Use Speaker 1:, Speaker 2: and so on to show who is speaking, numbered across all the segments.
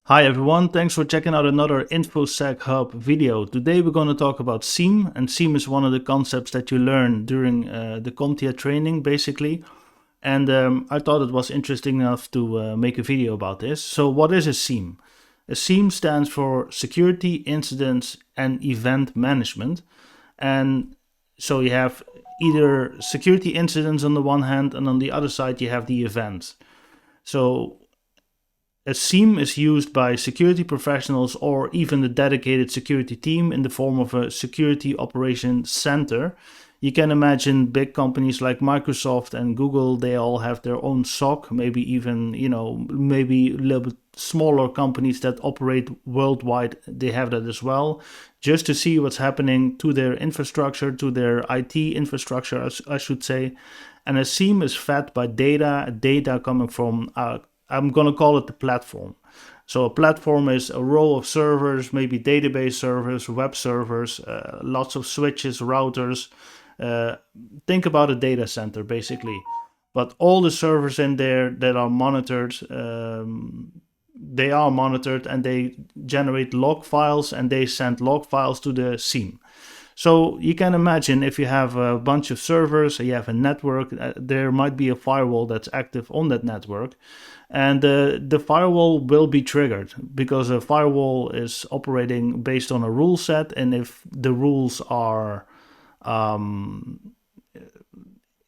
Speaker 1: Hi everyone, thanks for checking out another InfoSec Hub video. Today we're going to talk about SIEM, and SIEM is one of the concepts that you learn during the CompTIA training basically. And I thought it was interesting enough to make a video about this. So what is a SIEM? A SIEM stands for Security Incidents and Event Management. And so you have either security incidents on the one hand, and on the other side you have the events. So a SIEM is used by security professionals or even the dedicated security team in the form of a security operations center. You can imagine big companies like Microsoft and Google, they all have their own SOC, maybe even, maybe a little bit smaller companies that operate worldwide, they have that as well, just to see what's happening to their infrastructure, to their IT infrastructure, I should say. And a SIEM is fed by data coming from I'm going to call it the platform. So a platform is a row of servers, maybe database servers, web servers, lots of switches, routers. Think about a data center basically. But all the servers in there that are monitored, they are monitored and they generate log files and they send log files to the SIEM. So you can imagine if you have a bunch of servers, you have a network, there might be a firewall that's active on that network. And the firewall will be triggered because a firewall is operating based on a rule set. And if the rules are,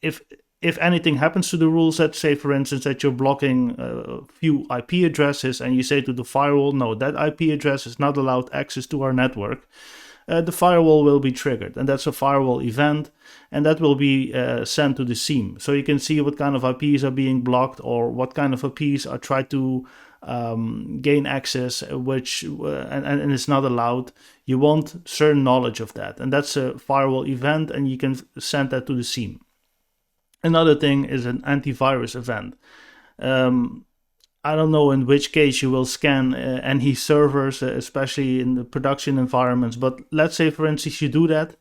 Speaker 1: if anything happens to the rule set, say for instance that you're blocking a few IP addresses and you say to the firewall, no, that IP address is not allowed access to our network. The firewall will be triggered, and that's a firewall event, and that will be sent to the SIEM. So you can see what kind of IPs are being blocked or what kind of IPs are tried to gain access, which and it's not allowed. You want certain knowledge of that, and that's a firewall event, and you can send that to the SIEM. Another thing is an antivirus event. I don't know in which case you will scan any servers, especially in the production environments. But let's say, for instance, you do that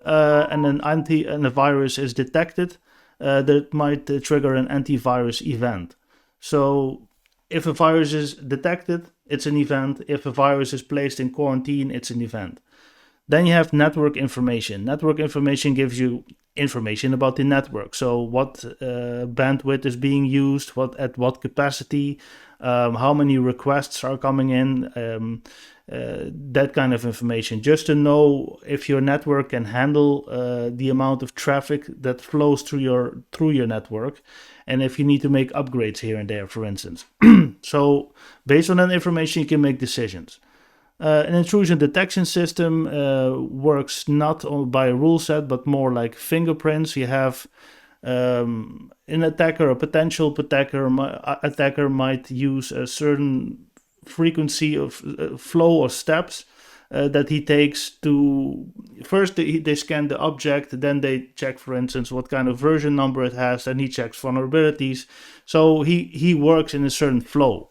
Speaker 1: and a virus is detected, that might trigger an antivirus event. So if a virus is detected, it's an event. If a virus is placed in quarantine, it's an event. Then you have network information. Network information gives you information about the network. So what bandwidth is being used, at what capacity, how many requests are coming in, that kind of information. Just to know if your network can handle the amount of traffic that flows through your network, and if you need to make upgrades here and there, for instance. So based on that information, you can make decisions. An intrusion detection system works not by a rule set, but more like fingerprints. You have an attacker, a potential attacker might use a certain frequency of flow or steps that he takes to first they scan the object, then they check, for instance, what kind of version number it has, and he checks vulnerabilities. So he works in a certain flow.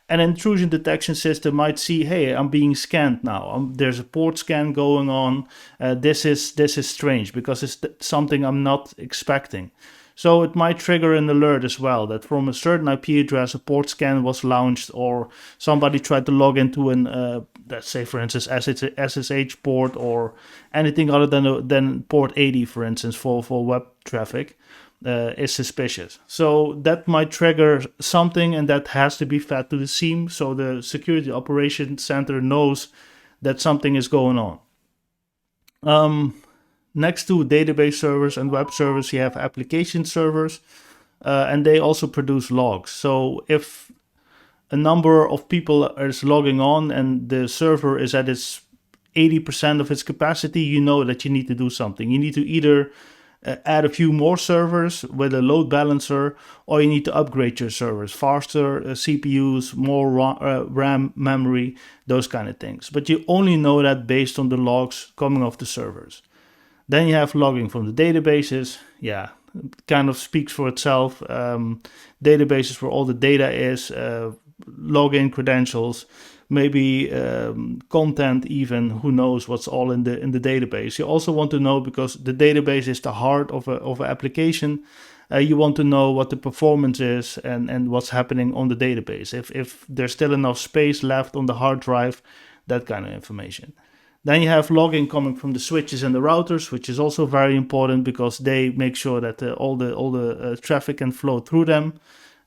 Speaker 1: An intrusion detection system might see, hey, I'm being scanned now. There's a port scan going on. This is strange because it's something I'm not expecting. So it might trigger an alert as well that from a certain IP address, a port scan was launched, or somebody tried to log into an, let's say, for instance, SSH port or anything other than port 80, for instance, for web traffic. Is suspicious. So that might trigger something, and that has to be fed to the SIEM, so the Security Operations Center knows that something is going on. Next to database servers and web servers, you have application servers, and they also produce logs. So if a number of people is logging on and the server is at its 80% of its capacity, you know that you need to do something. You need to either add a few more servers with a load balancer, or you need to upgrade your servers, faster CPUs, more RAM memory, those kind of things. But you only know that based on the logs coming off the servers. Then you have logging from the databases. Yeah, it kind of speaks for itself. Databases where all the data is, login credentials, maybe content even, who knows what's all in the database. You also want to know, because the database is the heart of an application, You want to know what the performance is and what's happening on the database. If there's still enough space left on the hard drive, that kind of information. Then you have logging coming from the switches and the routers, which is also very important because they make sure that all the traffic can flow through them.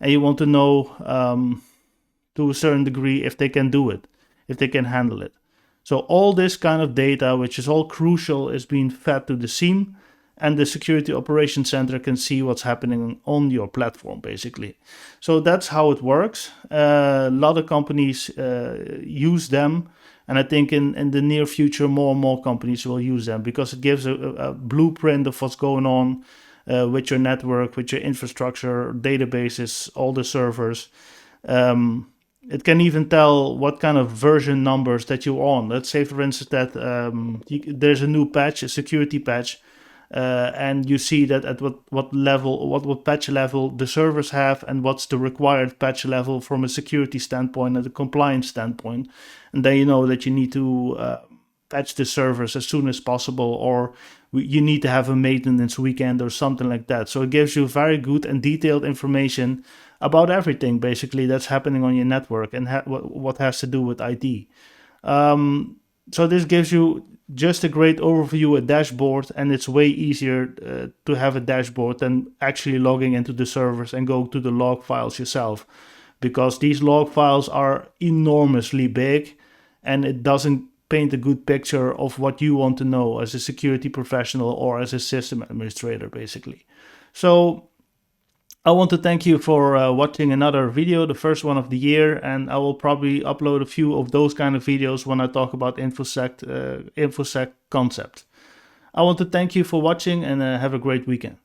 Speaker 1: And you want to know to a certain degree if they can do it, if they can handle it. So all this kind of data, which is all crucial, is being fed to the SIEM, and the Security Operations Center can see what's happening on your platform, basically. So that's how it works. A lot of companies use them, and I think in the near future, more and more companies will use them because it gives a blueprint of what's going on with your network, with your infrastructure, databases, all the servers. It can even tell what kind of version numbers that you're on. Let's say, for instance, that there's a new patch, a security patch, and you see that at what level, what patch level the servers have, and what's the required patch level from a security standpoint and a compliance standpoint. And then you know that you need to patch the servers as soon as possible, or you need to have a maintenance weekend or something like that. So it gives you very good and detailed information about everything, basically, that's happening on your network and what has to do with IT. So this gives you just a great overview, a dashboard, and it's way easier to have a dashboard than actually logging into the servers and go to the log files yourself, because these log files are enormously big and it doesn't paint a good picture of what you want to know as a security professional or as a system administrator, basically. So I want to thank you for watching another video, the first one of the year, and I will probably upload a few of those kind of videos when I talk about InfoSec concept. I want to thank you for watching and have a great weekend.